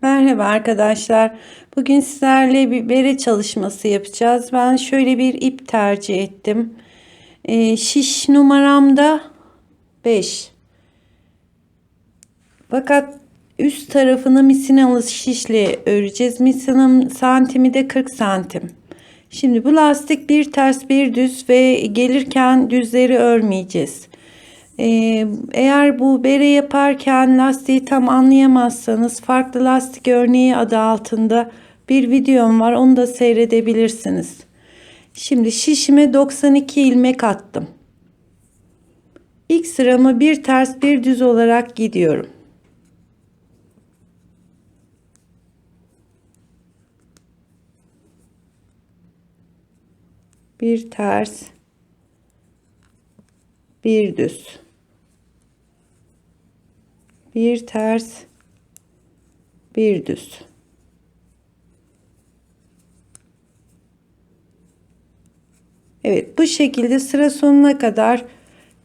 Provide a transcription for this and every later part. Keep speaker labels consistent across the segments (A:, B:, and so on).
A: Merhaba arkadaşlar. Bugün sizlerle bir bere çalışması yapacağız. Ben şöyle bir ip tercih ettim. Şiş numaramda 5. Fakat üst tarafını misinalı şişle öreceğiz. Misinanın santimi de 40 santim. Şimdi bu lastik bir ters bir düz ve gelirken düzleri örmeyeceğiz. Eğer bu bere yaparken lastiği tam anlayamazsanız farklı lastik örneği adı altında bir videom var, onu da seyredebilirsiniz. Şimdi şişime 92 ilmek attım. İlk sıramı bir ters bir düz olarak gidiyorum. Bir ters bir düz, bir ters bir düz. Evet, bu şekilde sıra sonuna kadar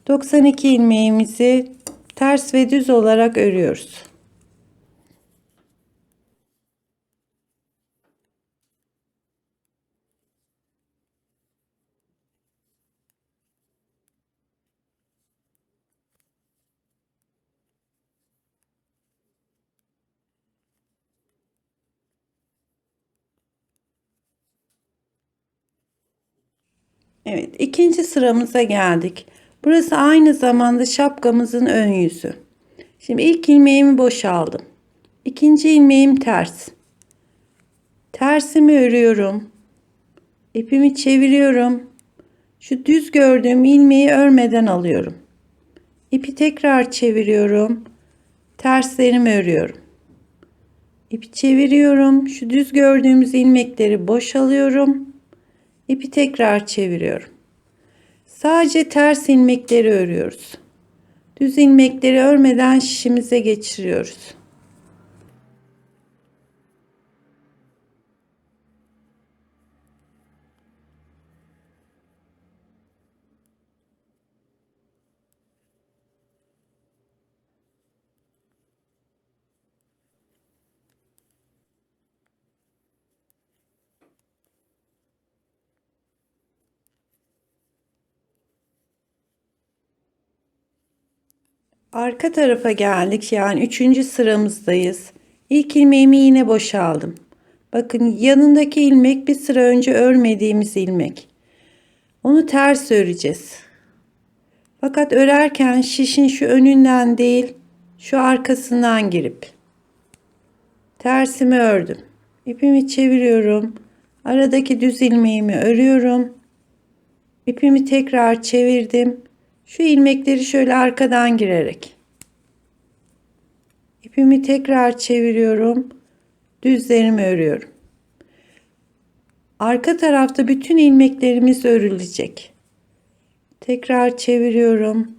A: 92 ilmeğimizi ters ve düz olarak örüyoruz. Evet, ikinci sıramıza geldik. Burası aynı zamanda şapkamızın ön yüzü. Şimdi ilk ilmeğimi boşaldım. İkinci ilmeğim ters. Tersimi örüyorum. İpimi çeviriyorum. Şu düz gördüğüm ilmeği örmeden alıyorum. İpi tekrar çeviriyorum. Terslerimi örüyorum. İpi çeviriyorum. Şu düz gördüğümüz ilmekleri boşalıyorum. İpi tekrar çeviriyorum. Sadece ters ilmekleri örüyoruz. Düz ilmekleri örmeden şişimize geçiriyoruz. Arka tarafa geldik. Yani üçüncü sıramızdayız. İlk ilmeğimi yine boşaldım. Bakın yanındaki ilmek bir sıra önce örmediğimiz ilmek. Onu ters öreceğiz. Fakat örerken şişin şu önünden değil, şu arkasından girip tersimi ördüm. İpimi çeviriyorum. Aradaki düz ilmeğimi örüyorum. İpimi tekrar çevirdim. Şu ilmekleri şöyle arkadan girerek ipimi tekrar çeviriyorum. Düzlerimi örüyorum. Arka tarafta bütün ilmeklerimiz örülecek. Tekrar çeviriyorum.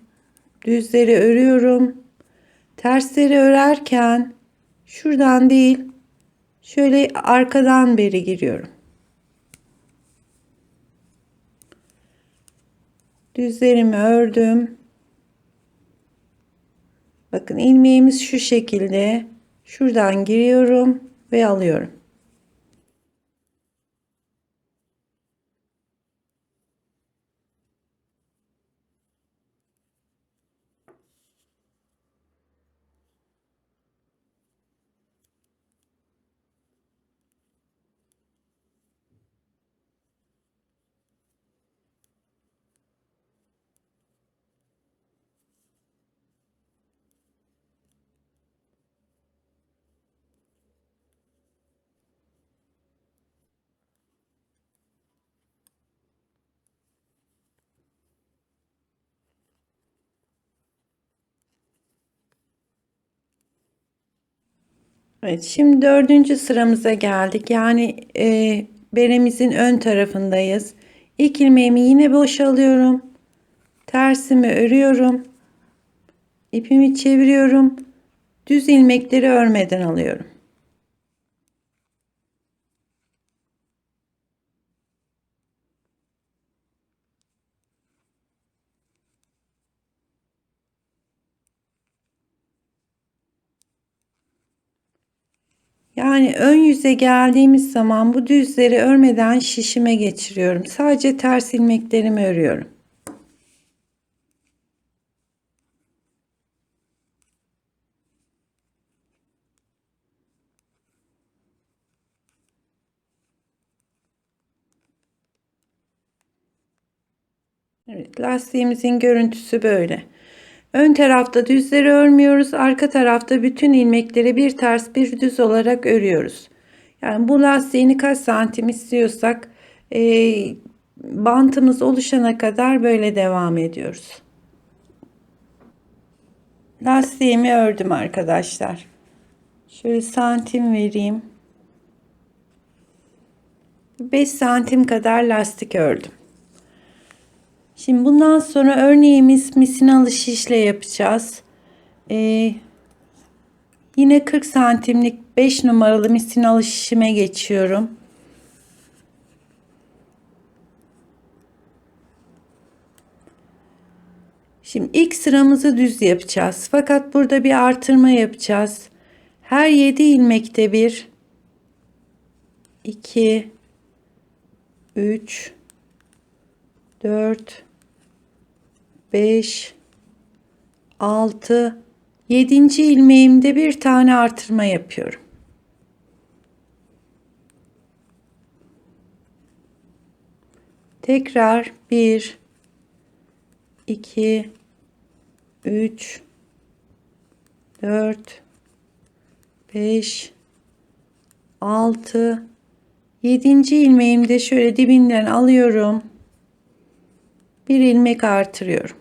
A: Düzleri örüyorum. Tersleri örerken şuradan değil, şöyle arkadan beri giriyorum. Düzlerimi ördüm. Bakın ilmeğimiz şu şekilde. Şuradan giriyorum ve alıyorum. Evet, şimdi dördüncü sıramıza geldik. Yani beremizin ön tarafındayız. İlk ilmeğimi yine boşalıyorum. Tersimi örüyorum. İpimi çeviriyorum. Düz ilmekleri örmeden alıyorum. Yani ön yüze geldiğimiz zaman bu düzleri örmeden şişime geçiriyorum. Sadece ters ilmeklerimi örüyorum. Evet, lastiğimizin görüntüsü böyle. Ön tarafta düzleri örmüyoruz. Arka tarafta bütün ilmekleri bir ters bir düz olarak örüyoruz. Yani bu lastiğini kaç santim istiyorsak bantımız oluşana kadar böyle devam ediyoruz. Lastiğimi ördüm arkadaşlar. Şöyle santim vereyim. 5 santim kadar lastik ördüm. Şimdi bundan sonra örneğimiz misinalı şişle yapacağız. Yine 40 santimlik 5 numaralı misinalı şişime geçiyorum. Şimdi ilk sıramızı düz yapacağız. Fakat burada bir artırma yapacağız. Her 7 ilmekte bir 2 3 4 5 6 7. ilmeğimde bir tane artırma yapıyorum. Tekrar 1 2 3 4 5 6 7. ilmeğimde şöyle dibinden alıyorum. Bir ilmek artırıyorum.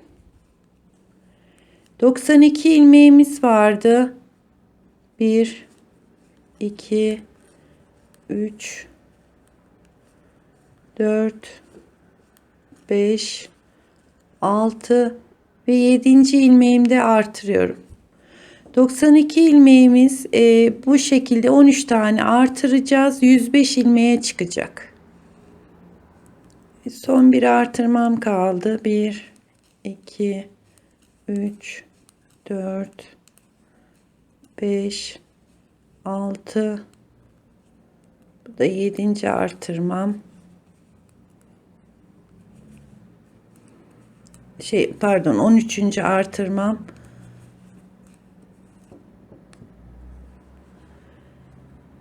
A: 92 ilmeğimiz vardı. 1 2 3 4 5 6 ve 7. ilmeğimde artırıyorum. 92 ilmeğimiz bu şekilde 13 tane artıracağız. 105 ilmeğe çıkacak. Son bir artırmam kaldı. 1 2 3 4 5 6 bu da 7. artırmam. Pardon 13. artırmam.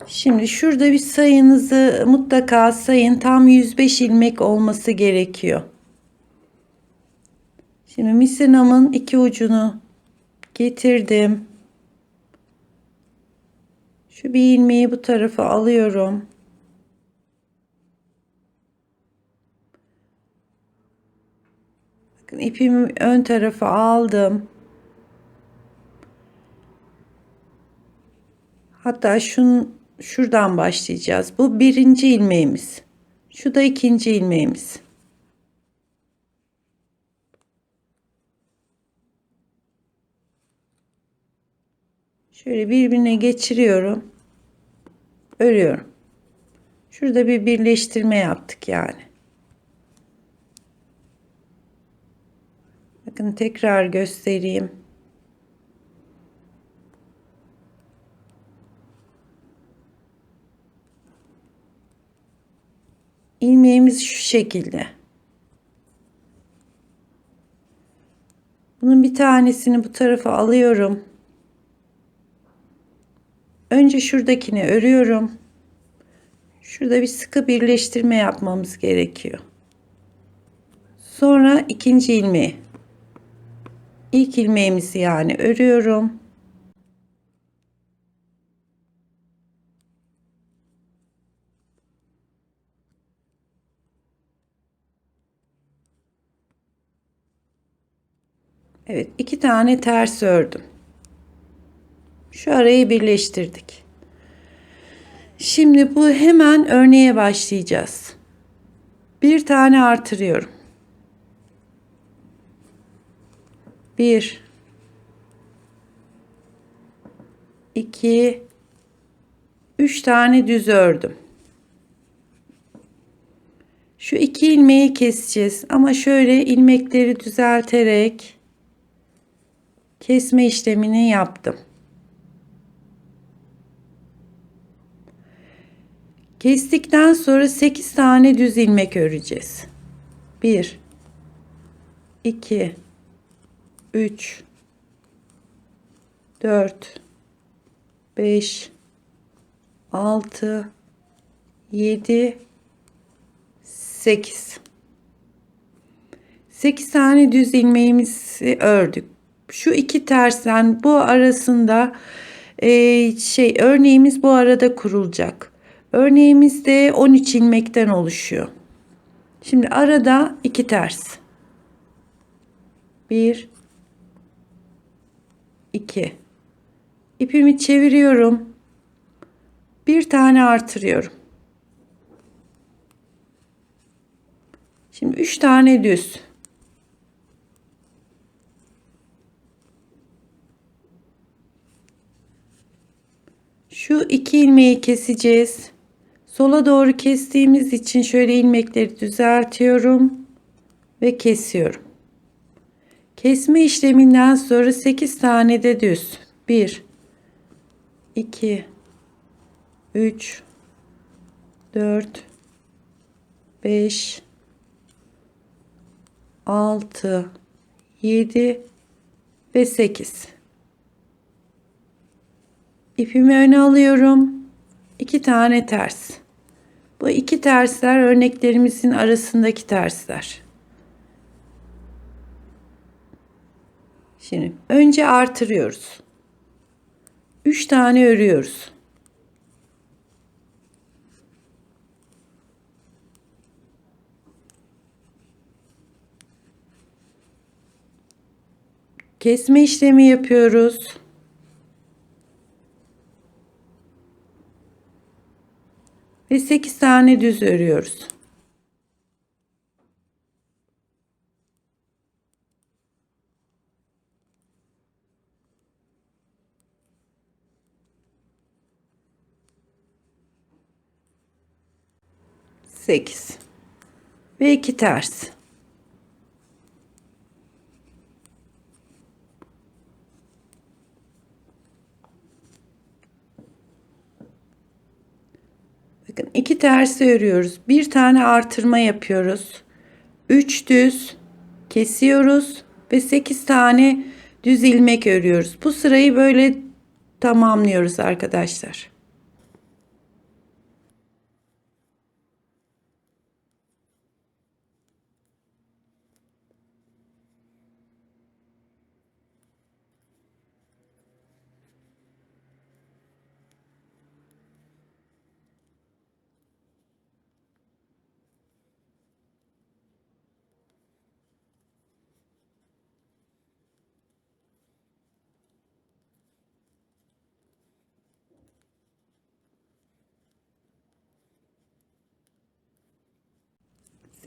A: Şimdi şurada bir sayınızı mutlaka sayın. Tam 105 ilmek olması gerekiyor. Şimdi misinamın iki ucunu getirdim. Şu bir ilmeği bu tarafa alıyorum. Bakın ipimi ön tarafa aldım. Hatta şuradan başlayacağız. Bu birinci ilmeğimiz. Şu da ikinci ilmeğimiz. Şöyle birbirine geçiriyorum. Örüyorum. Şurada bir birleştirme yaptık yani. Bakın tekrar göstereyim. İlmeğimiz şu şekilde. Bunun bir tanesini bu tarafa alıyorum. Önce şuradakini örüyorum. Şurada bir sıkı birleştirme yapmamız gerekiyor. Sonra ikinci ilmeği. İlk ilmeğimizi yani örüyorum. Evet, iki tane ters ördüm. Şu arayı birleştirdik. Şimdi bu hemen örneğe başlayacağız. Bir tane artırıyorum. 1 2 3 tane düz ördüm. Şu iki ilmeği keseceğiz ama şöyle ilmekleri düzelterek kesme işlemini yaptım. Kestikten sonra 8 tane düz ilmek öreceğiz. 1 2 3 4 5 6 7 8 tane düz ilmeğimizi ördük. Şu iki tersten bu arasında örneğimiz bu arada kurulacak. Örneğimiz de 13 ilmekten oluşuyor. Şimdi arada iki ters. 1 2 ipimi çeviriyorum. Bir tane artırıyorum. Şimdi 3 tane düz. Şu iki ilmeği keseceğiz. Sola doğru kestiğimiz için şöyle ilmekleri düzeltiyorum ve kesiyorum. Kesme işleminden sonra 8 tane de düz. 1 2 3 4 5 6 7 ve 8. İpimi öne alıyorum. 2 tane ters. Bu iki tersler örneklerimizin arasındaki tersler. Şimdi önce artırıyoruz. 3 tane örüyoruz. Kesme işlemi yapıyoruz. Ve 8 tane düz örüyoruz. Sekiz ve iki ters. Bakın iki tersi örüyoruz. Bir tane artırma yapıyoruz. 3 düz kesiyoruz ve 8 tane düz ilmek örüyoruz. Bu sırayı böyle tamamlıyoruz arkadaşlar.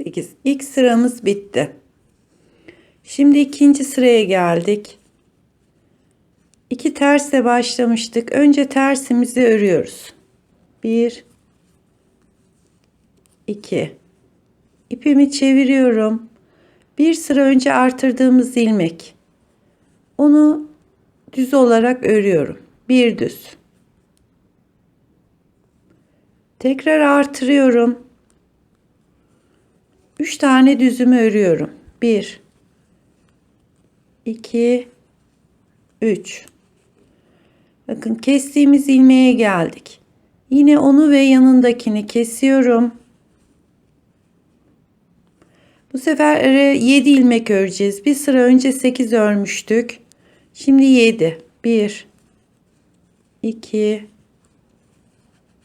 A: Sekiz. İlk sıramız bitti. Şimdi ikinci sıraya geldik. 2 tersle başlamıştık. Önce tersimizi örüyoruz. 1 2 ipimi çeviriyorum. Bir sıra önce artırdığımız ilmek. Onu düz olarak örüyorum. Bir düz. Tekrar artırıyorum. 3 tane düzümü örüyorum. 1 2 3. Bakın kestiğimiz ilmeğe geldik. Yine onu ve yanındakini kesiyorum. Bu sefer 7 ilmek öreceğiz. Bir sıra önce 8 örmüştük. Şimdi 7. 1 2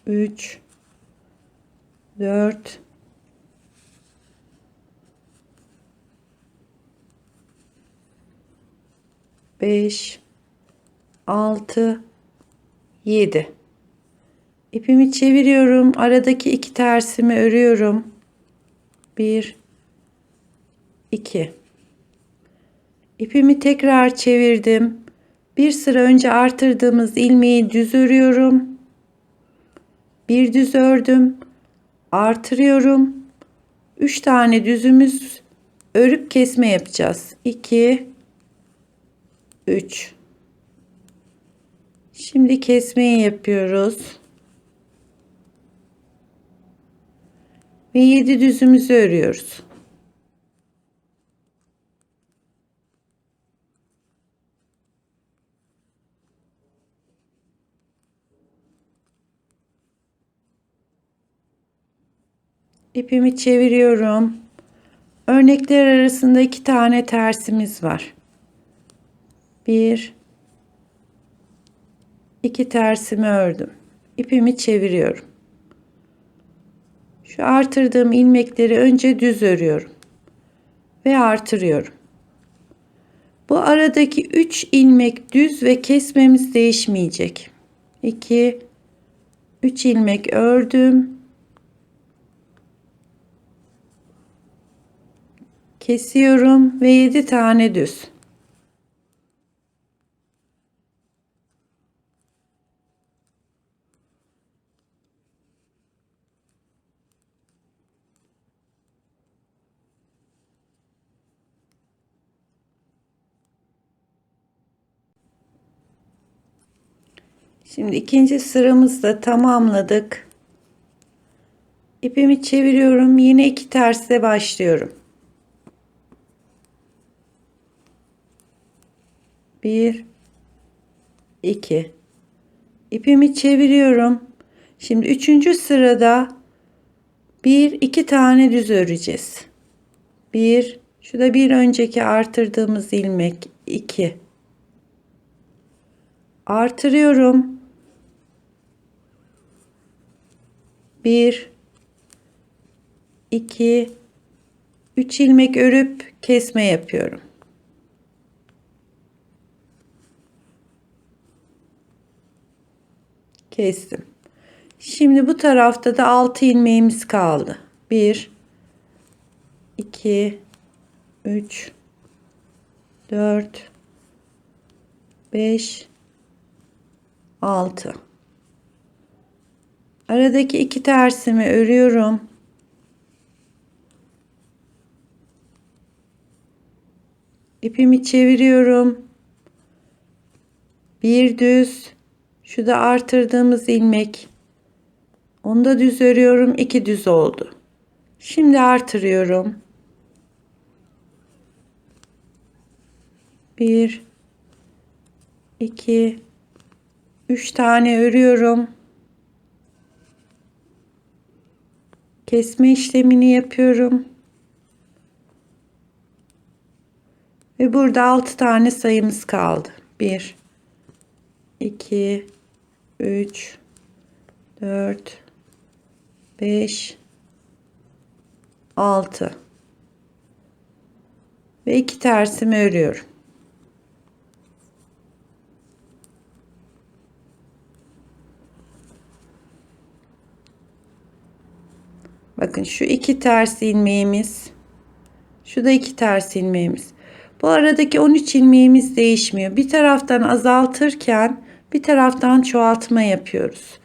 A: 3 4 5 6 7. İpimi çeviriyorum. Aradaki iki tersimi örüyorum. 1 2. İpimi tekrar çevirdim. Bir sıra önce artırdığımız ilmeği düz örüyorum. Bir düz ördüm. Artırıyorum. 3 tane düzümüz örüp kesme yapacağız. 2 3. Şimdi kesmeyi yapıyoruz. ve 7 düzümüzü örüyoruz. İpimi çeviriyorum. Örnekler arasında 2 tane tersimiz var. 1 2 tersimi ördüm. İpimi çeviriyorum. Şu artırdığım ilmekleri önce düz örüyorum ve artırıyorum. Bu aradaki 3 ilmek düz ve kesmemiz değişmeyecek. 2 3 ilmek ördüm. Kesiyorum ve 7 tane düz. Şimdi ikinci sıramızda tamamladık. İpimi çeviriyorum. Yine 2 tersle başlıyorum. 1 2 İpimi çeviriyorum. Şimdi 3. sırada 1 2 tane düz öreceğiz. 1 şu da bir önceki artırdığımız ilmek, 2 artırıyorum. 1 2 3 ilmek örüp kesme yapıyorum. Kestim. Şimdi bu tarafta da 6 ilmeğimiz kaldı. 1 2 3 4 5 6 aradaki 2 tersimi örüyorum. İpimi çeviriyorum. Bir düz, şu da artırdığımız ilmek. Onu da düz örüyorum. 2 düz oldu. Şimdi artırıyorum. 1 2 3 tane örüyorum. Kesme işlemini yapıyorum. Ve burada 6 tane sayımız kaldı. 1 2 3 4 5 6 ve 2 tersimi örüyorum. Bakın şu 2 ters ilmeğimiz, şu da 2 ters ilmeğimiz. Bu aradaki 13 ilmeğimiz değişmiyor. Bir taraftan azaltırken bir taraftan çoğaltma yapıyoruz.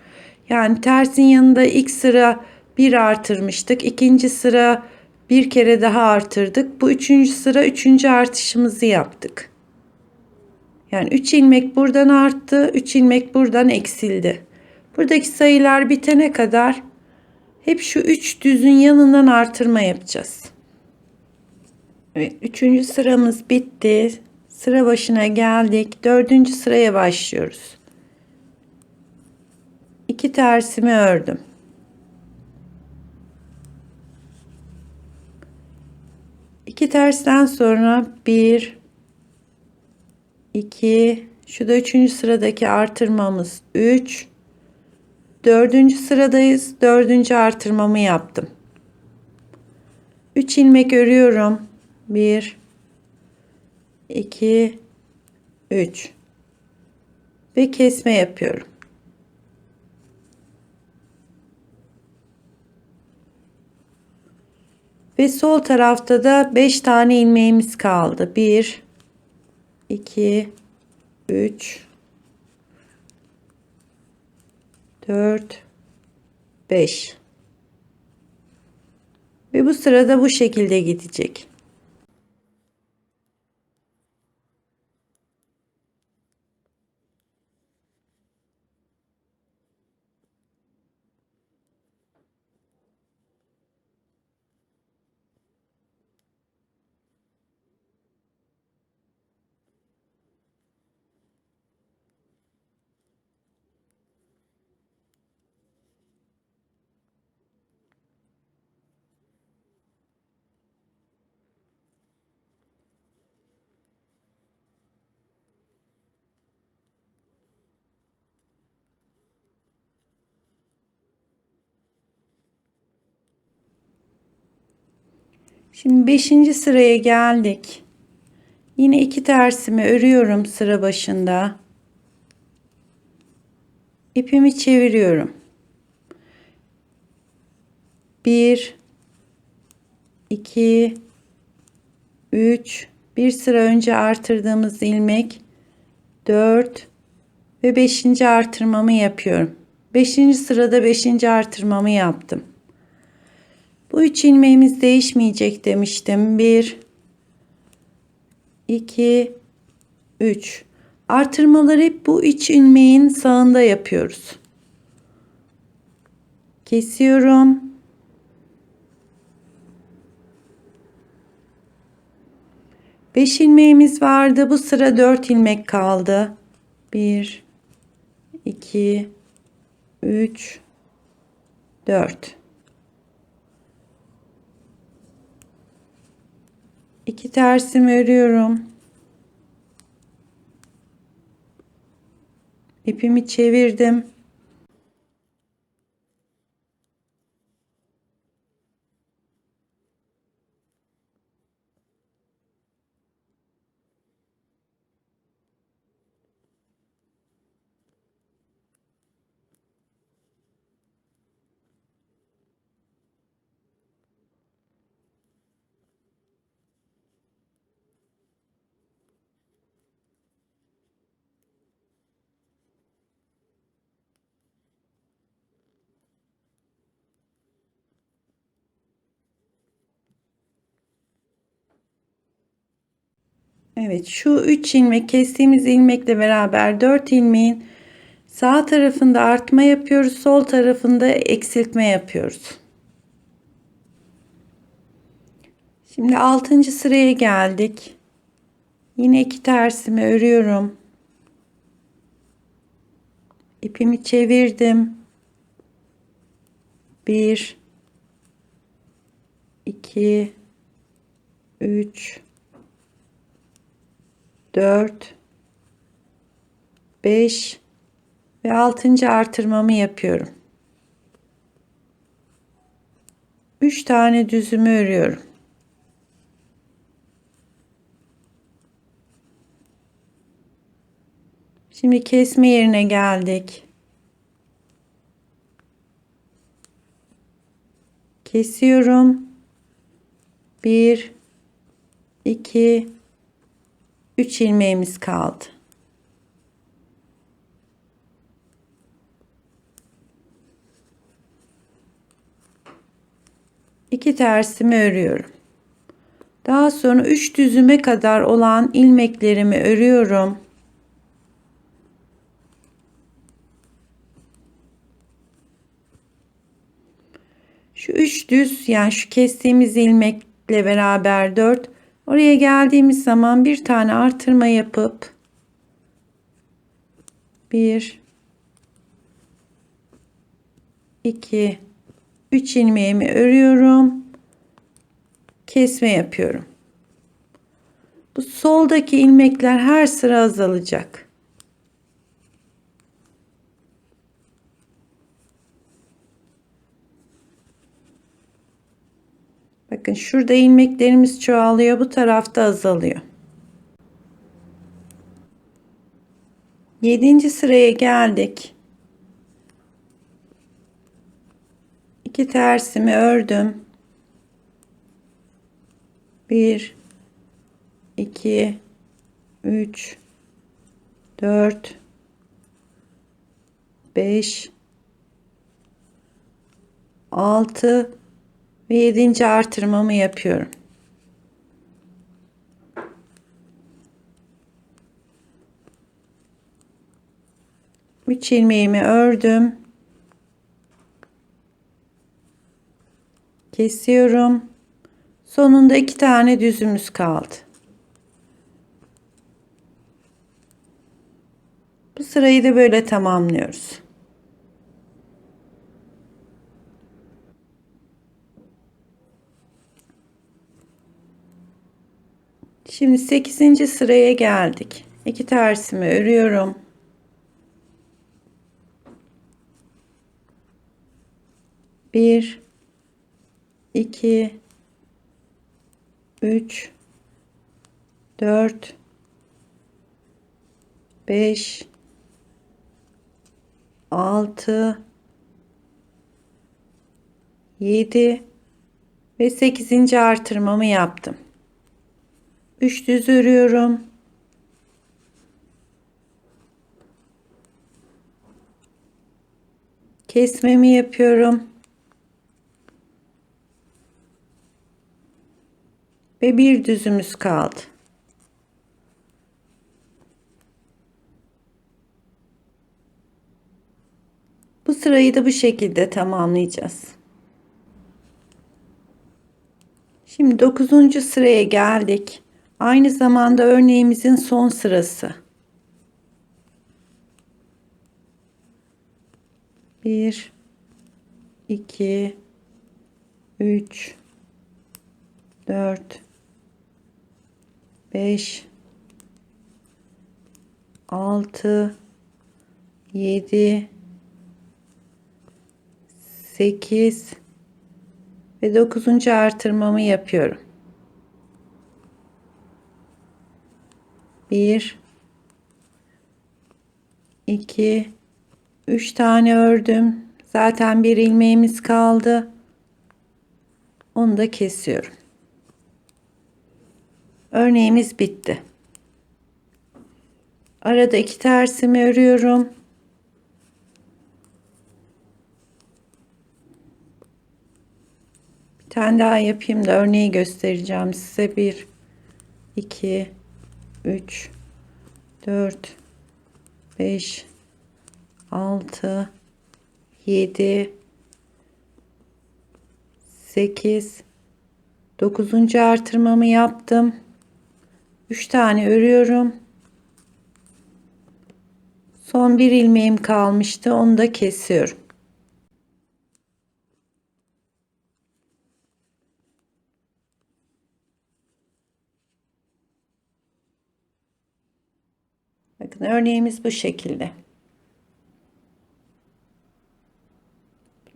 A: Yani tersin yanında ilk sıra 1 artırmıştık. İkinci sıra bir kere daha artırdık. Bu üçüncü sıra 3. artışımızı yaptık. Yani 3 ilmek buradan arttı, 3 ilmek buradan eksildi. Buradaki sayılar bitene kadar hep şu 3 düzün yanından artırma yapacağız. Evet, 3. sıramız bitti. Sıra başına geldik. 4. sıraya başlıyoruz. 2 tersimi ördüm. 2 tersten sonra 1 2 şu da 3. sıradaki artırmamız 3. 4. sıradayız. 4. artırmamı yaptım. 3 ilmek örüyorum. 1 2 3 ve kesme yapıyorum. Ve sol tarafta da 5 tane ilmeğimiz kaldı. 1 2 3 4 5 ve bu sırada bu şekilde gidecek. Şimdi 5. sıraya geldik. Yine 2 tersimi örüyorum sıra başında. İpimi çeviriyorum. 1 2 3 bir sıra önce artırdığımız ilmek 4 ve 5. artırmamı yapıyorum. 5. sırada 5. artırmamı yaptım. Bu 3 ilmeğimiz değişmeyecek demiştim. 1 2 3 artırmaları hep bu 3 ilmeğin sağında yapıyoruz. Kesiyorum. Beş ilmeğimiz vardı. Bu sıra 4 ilmek kaldı. 1 2 3 4 2 tersimi örüyorum. İpimi çevirdim. Evet, şu 3 ilmek kestiğimiz ilmekle beraber 4 ilmeğin sağ tarafında artma yapıyoruz, sol tarafında eksiltme yapıyoruz. Şimdi 6. sıraya geldik. Yine 2 tersimi örüyorum. İpimi çevirdim. 1 2 3 4 5 ve 6. artırmamı yapıyorum. 3 tane düzümü örüyorum. Şimdi kesme yerine geldik. Kesiyorum. 1 2 3 ilmeğimiz kaldı. İki tersimi örüyorum. Daha sonra 3 düzüme kadar olan ilmeklerimi örüyorum. Şu 3 düz, yani şu kestiğimiz ilmekle beraber 4. Oraya geldiğimiz zaman bir tane artırma yapıp 1 2 3 ilmeğimi örüyorum. Kesme yapıyorum. Bu soldaki ilmekler her sıra azalacak. Bakın şurada ilmeklerimiz çoğalıyor, bu tarafta azalıyor. 7. sıraya geldik. 2 tersimi ördüm. 1 2 3 4 5 6 ve 7. artırmamı yapıyorum. Üç ilmeğimi ördüm. Kesiyorum. Sonunda 2 tane düzümüz kaldı. Bu sırayı da böyle tamamlıyoruz. Şimdi 8. sıraya geldik. 2 tersimi örüyorum. 1 2 3, 4, 5, 6, 7 ve 8. artırmamı yaptım. 3 düz örüyorum. Kesmemi yapıyorum. Ve bir düzümüz kaldı. Bu sırayı da bu şekilde tamamlayacağız. Şimdi 9. sıraya geldik. Aynı zamanda örneğimizin son sırası. 1, 2, 3, 4, 5, 6, 7, 8 ve 9. artırmamı yapıyorum. 1, 2, 3 tane ördüm. Zaten bir ilmeğimiz kaldı. Onu da kesiyorum. Örneğimiz bitti. Arada 2 tersimi örüyorum. Bir tane daha yapayım da örneği göstereceğim size. 1, 2, 3, 4, 5, 6, 7, 8, 9. artırmamı yaptım. 3 tane örüyorum. Son bir ilmeğim kalmıştı. Onu da kesiyorum. Bakın örneğimiz bu şekilde.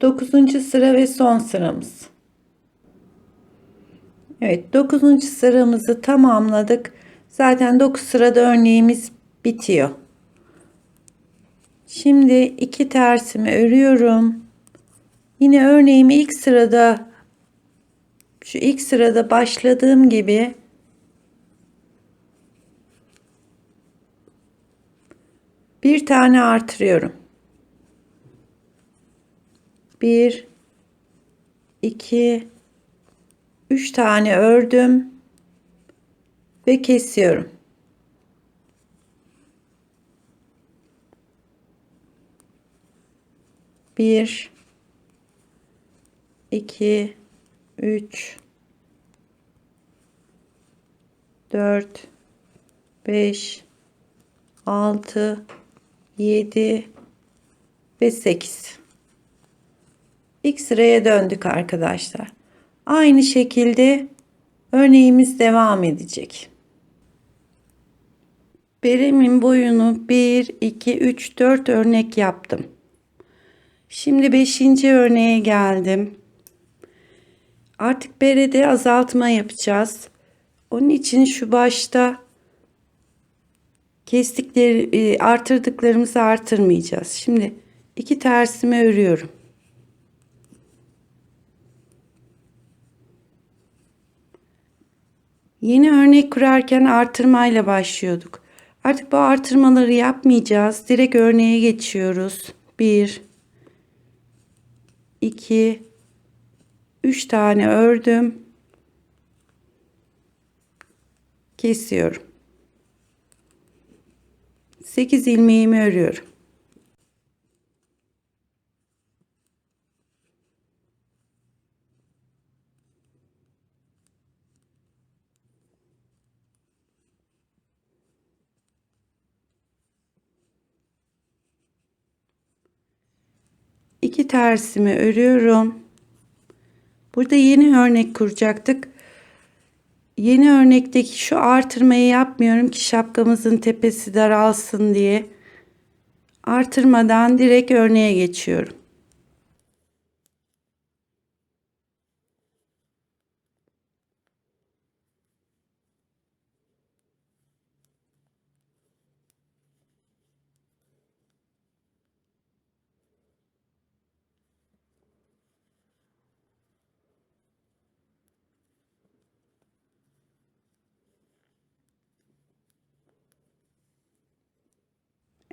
A: 9. sıra ve son sıramız. Evet, 9. sıramızı tamamladık. Zaten 9 sırada örneğimiz bitiyor. Şimdi 2 tersimi örüyorum. Yine örneğimi ilk sırada, şu ilk sırada başladığım gibi bir tane artırıyorum. 1, 2, 3 tane ördüm ve kesiyorum. Bir, 2, 3, 4, 5, 6, 7 ve 8. İlk sıraya döndük arkadaşlar. Aynı şekilde örneğimiz devam edecek. Beremin boyunu 1, 2, 3, 4 örnek yaptım. Şimdi 5. örneğe geldim. Artık berede azaltma yapacağız. Onun için şu başta kestikleri artırdıklarımızı artırmayacağız. Şimdi 2 tersimi örüyorum. Yeni örnek kurarken artırmayla başlıyorduk. Artık bu artırmaları yapmayacağız. Direkt örneğe geçiyoruz. 1, 2, 3 tane ördüm. Kesiyorum. 8 ilmeğimi örüyorum. İki tersimi örüyorum. Burada yeni örnek kuracaktık. Yeni örnekteki şu artırmayı yapmıyorum ki şapkamızın tepesi daralsın diye. Artırmadan direkt örneğe geçiyorum.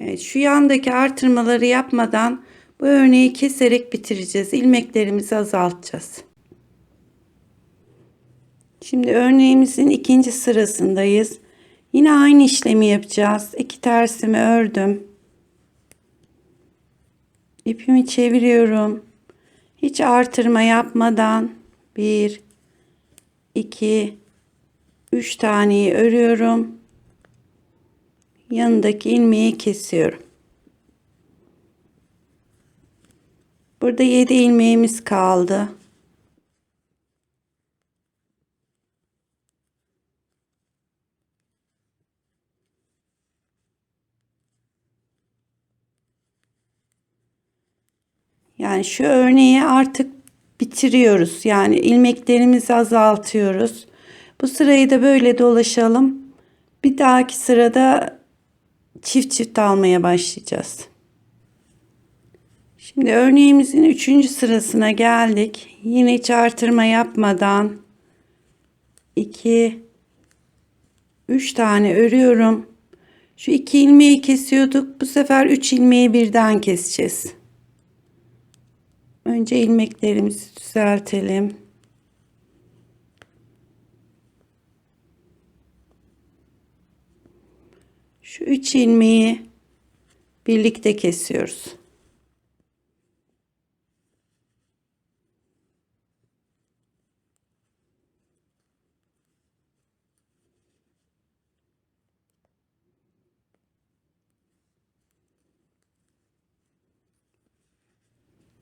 A: Evet, şu yandaki artırmaları yapmadan bu örneği keserek bitireceğiz. İlmeklerimizi azaltacağız. Şimdi örneğimizin ikinci sırasındayız. Yine aynı işlemi yapacağız. 2 tersimi ördüm. İpimi çeviriyorum. Hiç artırma yapmadan 1, 2, 3 taneyi örüyorum. Yanındaki ilmeği kesiyorum. Burada 7 ilmeğimiz kaldı. Yani şu örneği artık bitiriyoruz. Yani ilmeklerimizi azaltıyoruz. Bu sırayı da böyle dolaşalım. Bir dahaki sırada çift çift almaya başlayacağız. Şimdi örneğimizin 3. sırasına geldik. Yine hiç artırma yapmadan 2, 3 tane örüyorum. Şu 2 ilmeği kesiyorduk. Bu sefer 3 ilmeği birden keseceğiz. Önce ilmeklerimizi düzeltelim. Şu 3 ilmeği birlikte kesiyoruz.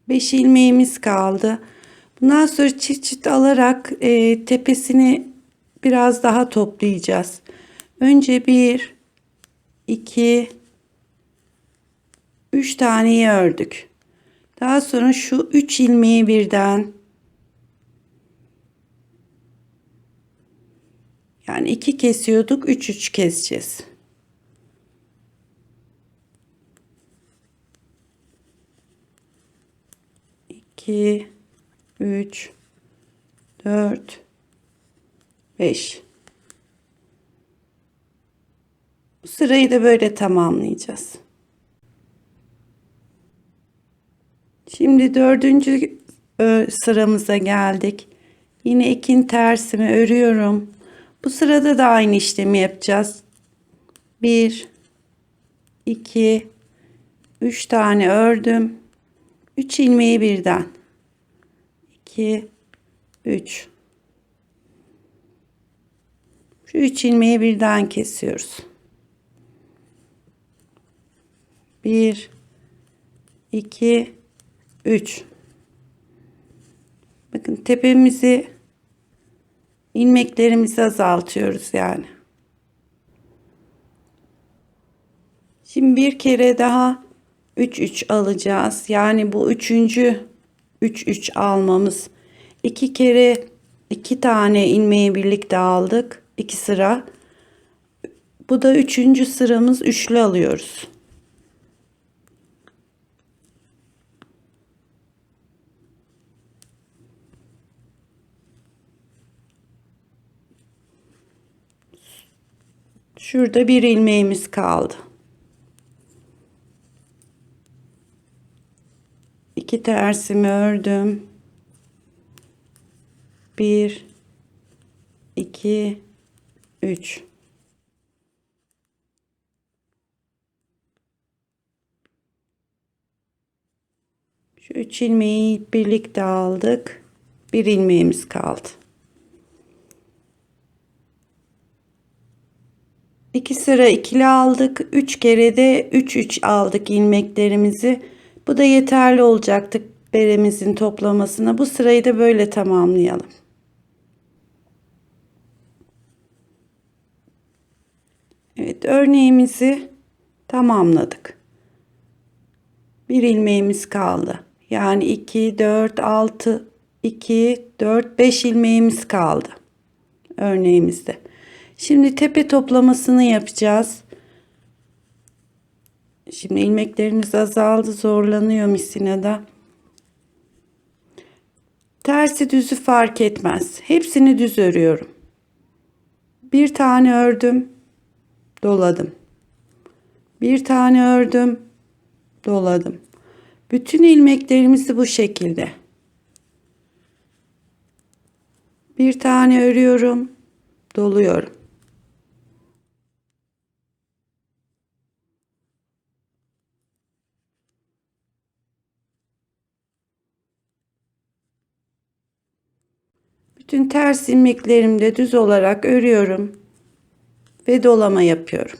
A: Beş ilmeğimiz kaldı. Bundan sonra çift çift alarak tepesini biraz daha toplayacağız. Önce 1, 2, 3 taneyi ördük. Daha sonra şu 3 ilmeği birden, yani 2 kesiyorduk, 3 keseceğiz. İki, 3, 4, 5. Bu sırayı da böyle tamamlayacağız. Şimdi 4. sıramıza geldik. Yine 2 tersimi örüyorum. Bu sırada da aynı işlemi yapacağız. 1, 2, 3 tane ördüm. 3 ilmeği birden. 2, 3. Şu 3 ilmeği birden kesiyoruz. 1, 2, 3. Bakın tepemizi, ilmeklerimizi azaltıyoruz yani. Şimdi bir kere daha 3 alacağız. Yani bu 3 almamız. 2 kere 2 tane ilmeği birlikte aldık. 2 sıra. Bu da 3. sıramız, üçlü alıyoruz. Şurada bir ilmeğimiz kaldı. 2 tersimi ördüm. 1, 2, 3. Şu 3 ilmeği birlikte aldık. Bir ilmeğimiz kaldı. 2 sıra ikili aldık. 3 kere de 3 aldık ilmeklerimizi. Bu da yeterli olacaktı beremizin toplamasına. Bu sırayı da böyle tamamlayalım. Evet, örneğimizi tamamladık. Bir ilmeğimiz kaldı. Yani 2, 4, 6, 2, 4, 5 ilmeğimiz kaldı örneğimizde. Şimdi tepe toplamasını yapacağız. Şimdi ilmeklerimiz azaldı, zorlanıyor misinada. Tersi düzü fark etmez. Hepsini düz örüyorum. Bir tane ördüm, doladım. Bir tane ördüm, doladım. Bütün ilmeklerimizi bu şekilde. Bir tane örüyorum, doluyorum. Bütün ters ilmeklerimi de düz olarak örüyorum ve dolama yapıyorum.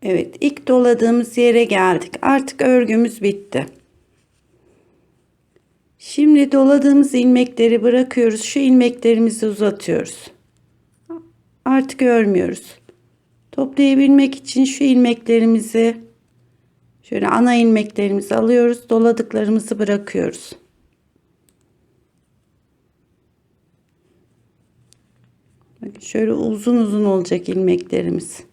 A: Evet, ilk doladığımız yere geldik. Artık örgümüz bitti. Şimdi doladığımız ilmekleri bırakıyoruz. Şu ilmeklerimizi uzatıyoruz. Artık örmüyoruz. Toplayabilmek için şu ilmeklerimizi şöyle ana ilmeklerimizi alıyoruz. Doladıklarımızı bırakıyoruz. Bakın şöyle uzun uzun olacak ilmeklerimiz.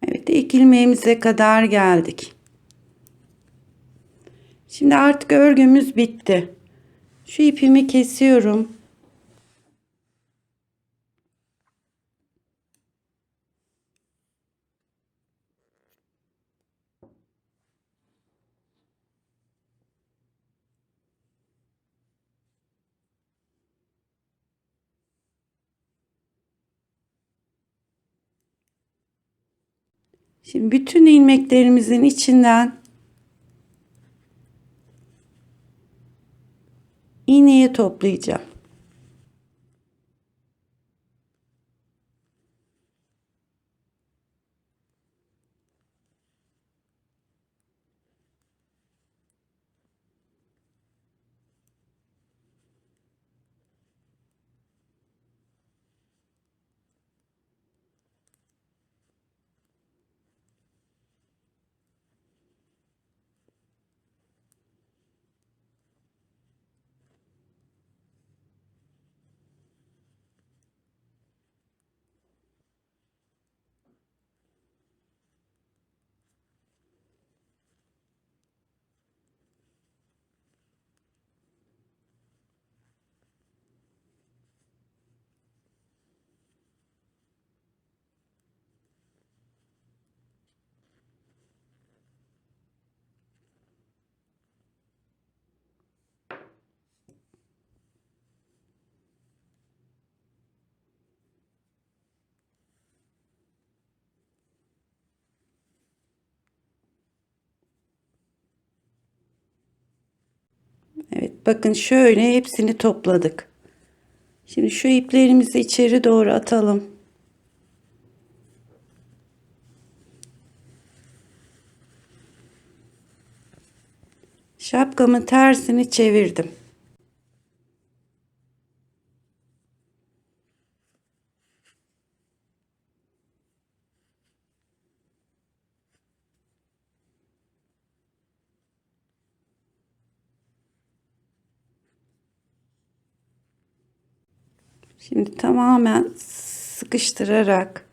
A: Evet, ilk ilmeğimize kadar geldik. Şimdi artık örgümüz bitti. Şu ipimi kesiyorum. Şimdi bütün ilmeklerimizin içinden iğneye toplayacağım. Bakın şöyle hepsini topladık. Şimdi şu iplerimizi içeri doğru atalım. Şapkamın tersini çevirdim. Şimdi tamamen sıkıştırarak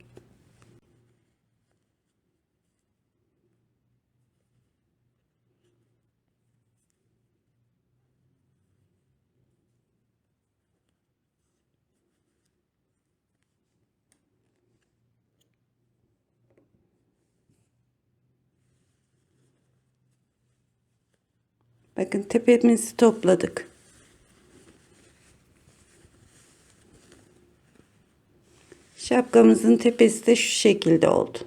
A: bakın tepemizi topladık. Şapkamızın tepesi de şu şekilde oldu.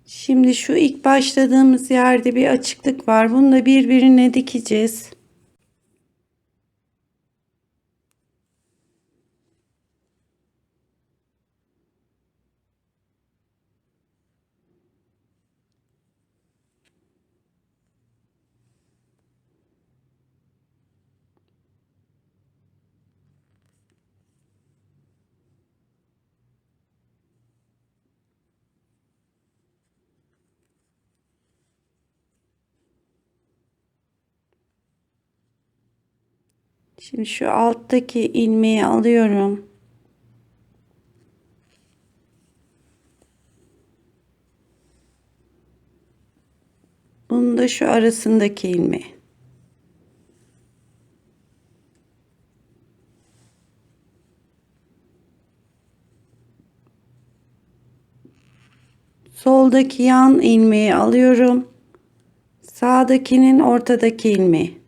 A: Şimdi şu ilk başladığımız yerde bir açıklık var. Bunu da birbirine dikeceğiz. Şimdi şu alttaki ilmeği alıyorum. Bunu da şu arasındaki ilmeği. Soldaki yan ilmeği alıyorum. Sağdakinin ortadaki ilmeği.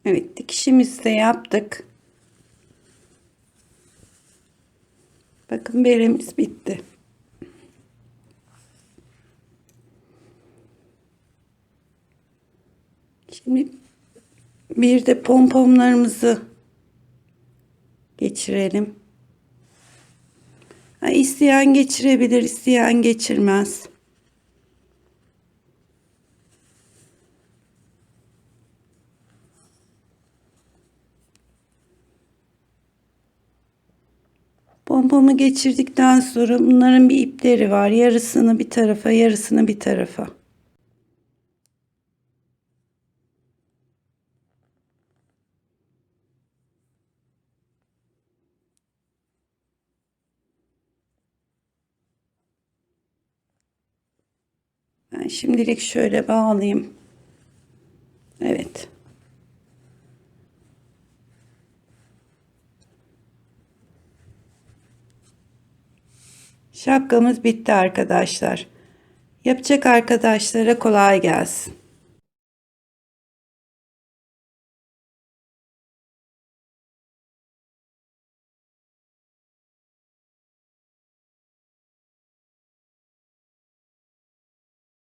A: Evet, dikişimizi de yaptık. Bakın beremiz bitti. Şimdi bir de pompomlarımızı geçirelim. İsteyen geçirebilir, isteyen geçirmez. Pompomu geçirdikten sonra bunların bir ipleri var. Yarısını bir tarafa, yarısını bir tarafa. Ben şimdilik şöyle bağlayayım. Evet. Şapkamız bitti arkadaşlar. Yapacak arkadaşlara kolay gelsin.